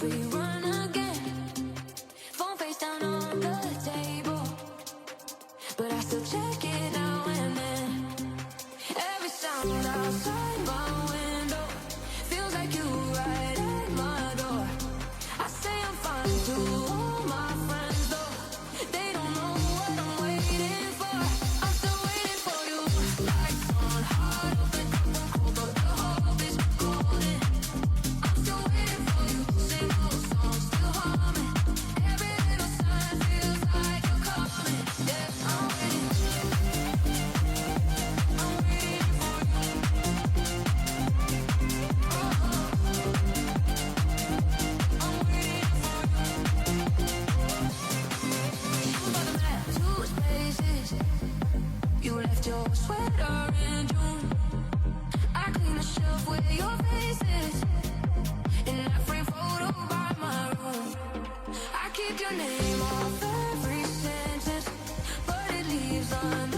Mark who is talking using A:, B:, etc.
A: we run again. Phone face down on the table, but I still check it now and then. Every sound outside my window feels like you right at my door. I say I'm fine to all my friends, though they don't know what I'm waiting for. I'm still waiting for you. Lights on, heart open, cold, but the hope is golden. I'm still waiting for you. Same old song, still humming. Every little sign feels like you're coming. Yeah, I'm waiting. I'm waiting for you. Oh, I'm waiting for you. You bought the map, two spaces. You left your sweater in June. I clean the shelf where your face is, in that frame photo by my room. I keep your name off every sentence, but it leaves on